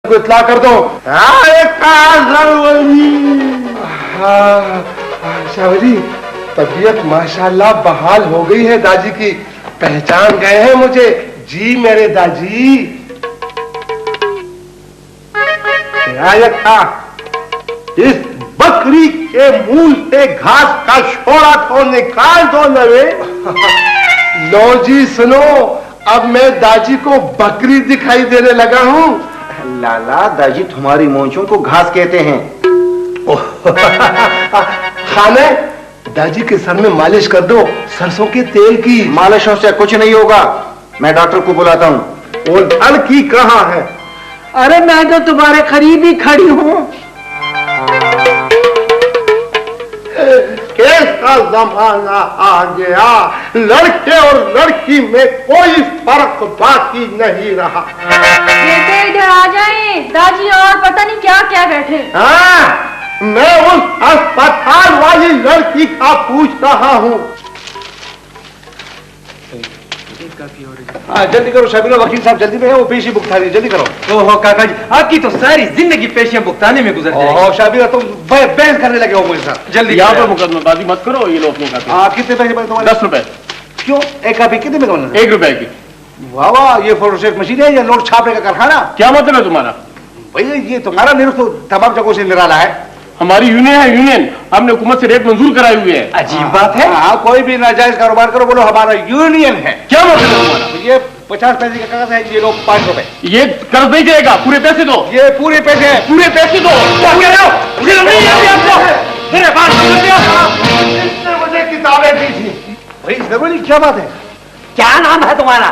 को इत्तला कर दो। शावरी, तबीयत माशाल्लाह बहाल हो गई है दाजी की, पहचान गए हैं मुझे। जी मेरे दाजी। इस बकरी के मुंह से घास का छोड़ा तो निकाल दो नवे। लो जी सुनो, अब मैं दाजी को बकरी दिखाई देने लगा हूँ। लाला, दाजी तुम्हारी मूंछों को घास कहते हैं। खाने, दादी के सर में मालिश कर दो सरसों के तेल की। मालिशों से कुछ नहीं होगा, मैं डॉक्टर को बुलाता हूँ। और लड़की कहाँ है? अरे मैं तो तुम्हारे करीब ही खड़ी हूँ। कैसा जमाना आ गया, लड़के और लड़की में कोई फर्क बाकी नहीं रहा। बेटे इधर आ जाएं, दादी और पता नहीं क्या क्या बैठे। हाँ, मैं उस अस्पताल वाली लड़की का पूछ रहा हूँ। जल्दी करो शबीरा, वकील साहब जल्दी में है, वो पेशी भुगतानी जल्दी करो। ओहो काका जी, आपकी तो सारी जिंदगी पेशियां भुगताने में गुजर जाएगी। ओहो शबीरा, तुम बहस करने लगे हो मुझे साथ। जल्दी यहाँ पर मुकदमेबाजी मत करो, ये लो अपनी कापी। कितने पैसे पड़े तुम्हारे? 10 रुपए। क्यों? एक कापी कितने में तुम्हारे? 1 रुपए की। वाह वाह, ये फोटोस्टेट मशीन है या नोट छापने का कारखाना? क्या मतलब है तुम्हारा? भैया ये तुम्हारा निर्णय तो तमाम जगहों से निराला है। हमारी यूनियन है, यूनियन हमने हुकूमत से रेट मंजूर कराई हुई है। अजीब बात है। हाँ, कोई भी नाजायज कारोबार करो, बोलो हमारा यूनियन है। क्या मतलब है तुम्हारा? ये 50 पैसे का कागज है, ये लो 5 रुपए। ये कर्ज नहीं जाएगा, पूरे पैसे दो। ये पूरे पैसे हैं। पूरे पैसे दो। क्या कह रहे हो? मुझे किताबें दी थी। भाई जरूरी क्या बात है? क्या नाम है तुम्हारा?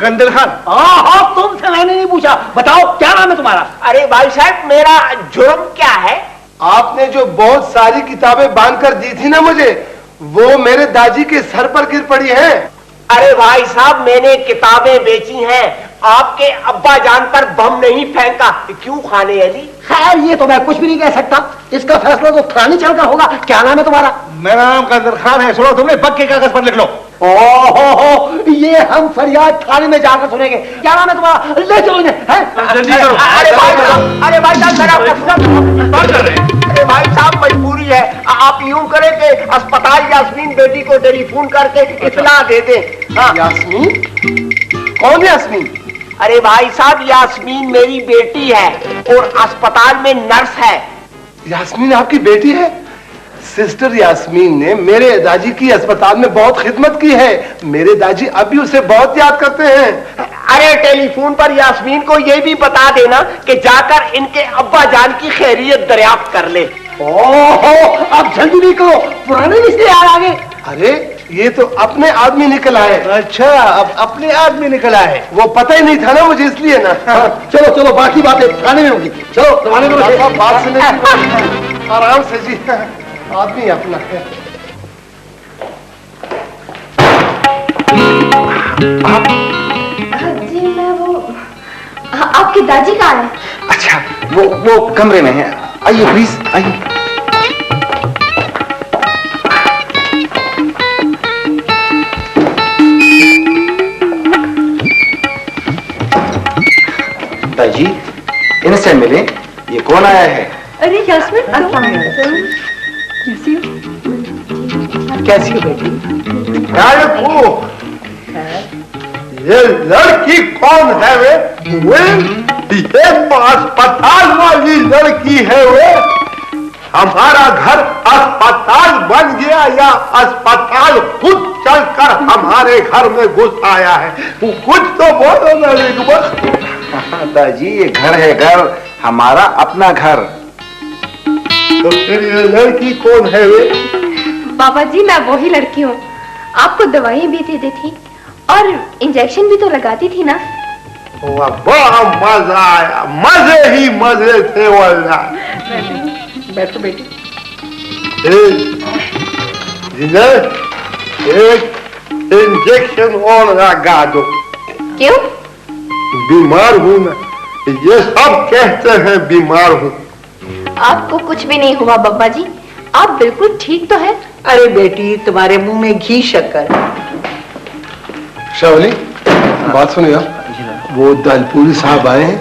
गंदल खान। हाँ, तुमसे मैंने नहीं पूछा, बताओ क्या नाम है तुम्हारा? अरे भाई साहब, मेरा जुर्म क्या है? आपने जो बहुत सारी किताबें बांध कर दी थी ना मुझे, वो मेरे दादी के सर पर गिर पड़ी हैं। अरे भाई साहब, मैंने किताबें बेची हैं, आपके अब्बा जान पर बम नहीं फेंका। क्यों खाने अली? खैर ये तो मैं कुछ भी नहीं कह सकता, इसका फैसला तो थाने चल का होगा। क्या नाम है तुम्हारा? मेरा नाम गंदल खान है। सुनो, तुमने पक्के कागज पर लिख लो। ओहो, ये हम फरियाद थाने में जाकर सुनेंगे। क्या नाम है तुम्हारा? ले चलो इन्हें। जल्दी करो। अरे भाई साहब, अरे भाई साहब मजबूरी है। आप यूं करें कि अस्पताल यास्मीन बेटी को टेलीफोन करके इत्तला दे दें। हाँ। यास्मीन? कौन यास्मीन? अरे भाई साहब, यास्मीन मेरी बेटी है और अस्पताल में नर्स है। यास्मीन आपकी बेटी है? सिस्टर यास्मीन ने मेरे दादी की अस्पताल में बहुत खिदमत की है। मेरे दादी अभी उसे बहुत याद करते हैं। अरे टेलीफोन पर यास्मीन को ये भी बता देना कि जाकर इनके अब्बा जान की खैरियत दरियाफ्त कर ले। ओहो, अब जल्दी नहीं करो, पुराने रिश्ते याद आ गए। अरे ये तो अपने आदमी निकल आए। अच्छा, अब अपने आदमी निकला है। वो पता ही नहीं था ना मुझे, इसलिए ना। चलो चलो, बाकी बातें थाने में होगी। चलो थाने में। बात सुने, आराम से जी, आदमी अपना है। जी मैं वो आपकी दादी कहाँ है? अच्छा, वो कमरे में है, आइए प्लीज आइए। दादी, इनसे मिले। ये कौन आया है? अरे यास्मीन, कैसी हो बेटी? ये लड़की कौन है वे? ये अस्पताल वाली लड़की है वे? हमारा घर अस्पताल बन गया या अस्पताल खुद चलकर हमारे घर में घुस आया है? कुछ तो बोलो ना रिकबत। दादी, ये घर है, घर हमारा अपना घर। तो फिर ये लड़की कौन है वे? बाबा जी मैं वही लड़की हूँ, आपको दवाई भी दे दी थी और इंजेक्शन भी तो लगाती थी ना। बड़ा मजा आया, मजे ही मजे थे वाला। बैठो बेटी। एक इंजेक्शन और लगा दो। क्यों? बीमार हूँ ना, ये सब कहते हैं बीमार हूँ। आपको कुछ भी नहीं हुआ बाबा जी, आप बिल्कुल ठीक तो है। अरे बेटी, तुम्हारे मुंह में घी शक्कर। शावली, बात सुनिए, वो दलपुरी साहब आए हैं,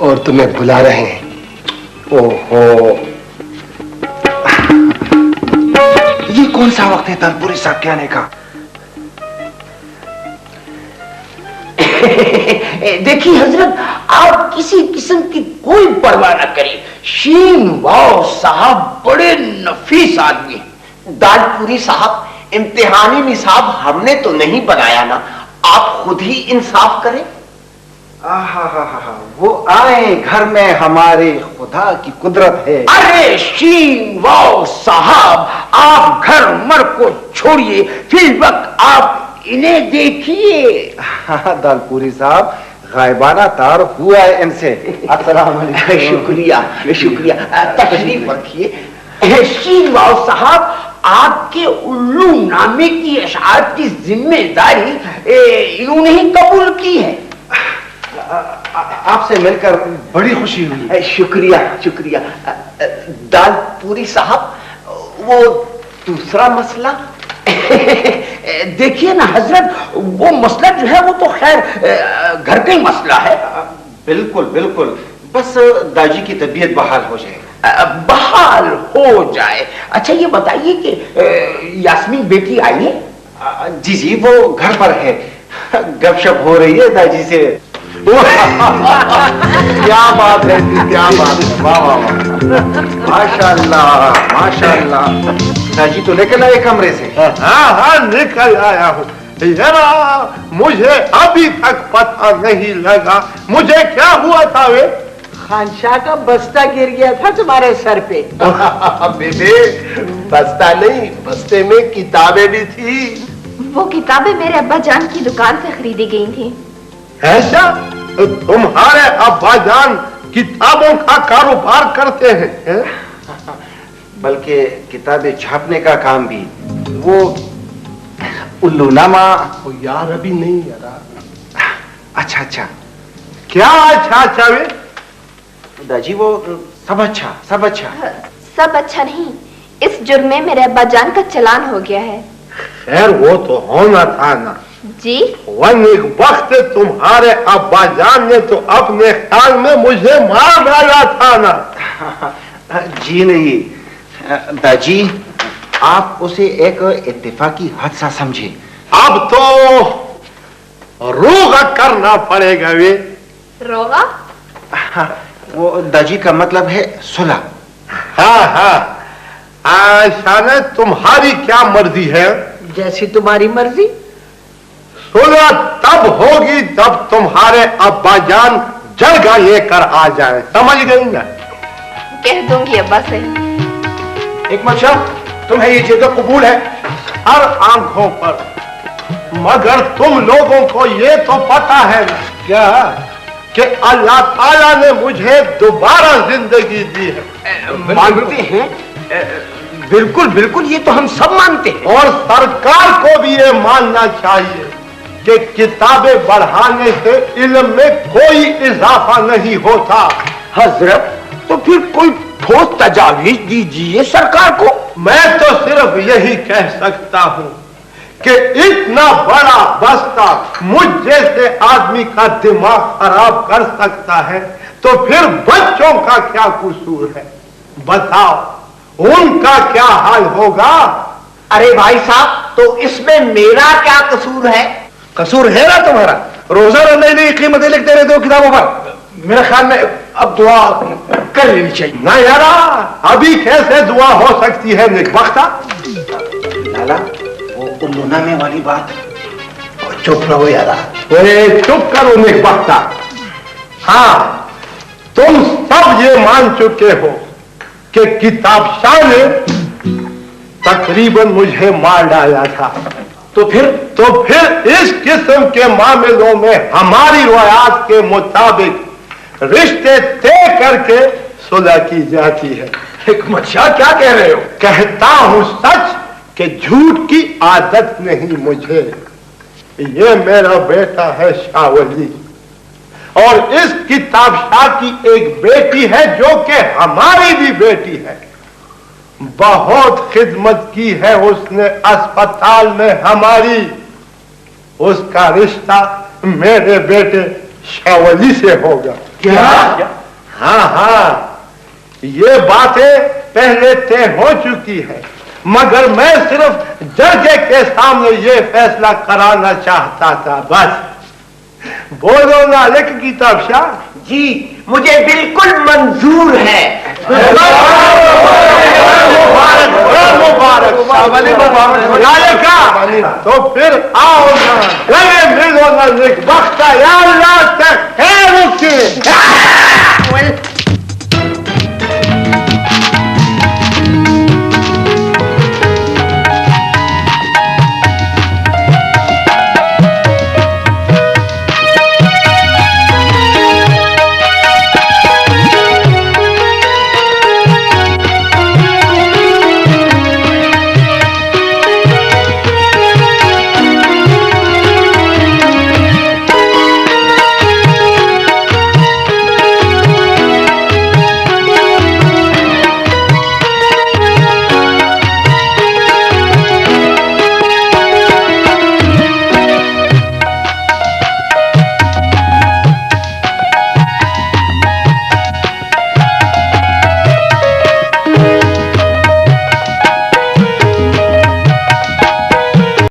और तुम्हें बुला रहे हैं। ओहो, ये कौन सा वक्त है तालपुरी साहब के आने का? देखिए हजरत, आप किसी किस्म की कोई परवाह न करिए। शीन वाओ साहब बड़े नफीस आदमी हैं। दालपुरी साहब, इम्तिहानी निसाब हमने तो नहीं बनाया ना, आप खुद ही इंसाफ करें। वो आए घर में, हमारे खुदा की कुदरत है। अरे शीन वाओ साहब, आप घर मर को छोड़िए, फिर वक्त आप इन्हें देखिए। दालपुरी साहब, गायबाना तार हुआ है इनसे। अस्सलाम वालेकुम। शुक्रिया शुक्रिया, तशरीफ रखिए। शीन वाओ साहब, आपके उल्लू नामे की अशार की जिम्मेदारी इन्होंने ही कबूल की है। आपसे मिलकर बड़ी खुशी हुई। शुक्रिया शुक्रिया। दालपुरी साहब, वो दूसरा मसला देखिए ना हजरत, वो मसला जो है वो तो खैर घर का ही मसला है। बिल्कुल बिल्कुल, बस दाजी की तबीयत बहाल हो जाए। बहाल हो जाए। अच्छा ये बताइए कि यास्मीन बेटी आई है? जी जी, वो घर पर है, गपशप हो रही है दाजी से। क्या बात है जी, क्या बात है, वाह वाह वाह, माशाल्लाह माशाल्लाह। दाजी तो निकल आए कमरे से? हाँ, निकल आया हूँ। जरा मुझे अभी तक पता नहीं लगा, मुझे क्या हुआ था वे? खानशाह का बस्ता गिर गया था तुम्हारे सर पे। बेबे, बस्ता नहीं, बस्ते में किताबें भी थी। वो किताबें मेरे अब्बा जान की दुकान से खरीदी गई थी। ऐसा? तुम्हारे अब्बा जान किताबों का कारोबार करते हैं? बल्कि किताबें छापने का काम भी। वो उल्लूनामा। यार अभी नहीं यार। अच्छा अच्छा। क्या अच्छा अच्छा वे? दाजी वो सब अच्छा, सब अच्छा। सब अच्छा नहीं, इस जुर्म में मेरे अब्बा जान का चालान हो गया है। खैर वो तो होना था ना जी। वन एक वक्त तुम्हारे अब्बा जान ने तो अपने ख्याल में मुझे मार डाला था ना। जी नहीं दाजी, आप उसे एक इत्तेफाकी हादसा समझे। अब तो रोगा करना पड़ेगा वे। रोगा? वो दाजी का मतलब है सुलह। हाँ हाँ, शायद तुम्हारी क्या मर्जी है? जैसी तुम्हारी मर्जी। सुलह तब होगी जब तुम्हारे अब्बा जान जगह लेकर आ जाए, समझ गई ना? कह दूंगी अब्बा से। हिकमत शाह, तुम्हें ये जगह कबूल है? हर आंखों पर, मगर तुम लोगों को ये तो पता है ना क्या? कि अल्लाह ताला ने मुझे दोबारा जिंदगी दी है। मानते हैं? बिल्कुल बिल्कुल, ये तो हम सब मानते हैं। और सरकार को भी ये मानना चाहिए कि किताबें बढ़ाने से इल्म में कोई इजाफा नहीं होता। हजरत, तो फिर कोई ठोस तजावीज दीजिए सरकार को। मैं तो सिर्फ यही कह सकता हूँ कि इतना बड़ा बस्ता मुझ जैसे आदमी का दिमाग खराब कर सकता है, तो फिर बच्चों का क्या कसूर है? बताओ, उनका क्या हाल होगा? अरे भाई साहब, तो इसमें मेरा क्या कसूर है? कसूर है ना तुम्हारा, रोजा नई नई कीमतें लिखते रहते हो किताबों पर। मेरे ख्याल में अब दुआ कर लेनी चाहिए। ना यारा, अभी कैसे दुआ हो सकती है नेकबख्ता? लाला, वो उल्लूनामे वाली बात। चुप रहो यारा। चुप करो नेकबख्ता। हाँ, तुम सब ये मान चुके हो कि किताब शाह ने तकरीबन मुझे मार डाला था। तो फिर इस किस्म के मामलों में हमारी रिवायत के मुताबिक रिश्ते तय करके सुलह की जाती है। हिकमत शाह, क्या कह रहे हो? कहता हूं सच कि झूठ की आदत नहीं मुझे। ये मेरा बेटा है शाहवली, और इस किताब शाह की एक बेटी है जो कि हमारी भी बेटी है। बहुत खिदमत की है उसने अस्पताल में हमारी। उसका रिश्ता मेरे बेटे शावली से होगा। क्या? हाँ हाँ, ये बातें पहले तय हो चुकी है, मगर मैं सिर्फ जज के सामने ये फैसला कराना चाहता था, बस। बोलो ना लेख की तबशा। जी मुझे बिल्कुल मंजूर है। मुबारक। तो फिर आओ ना, गले मिलो ना, वक्त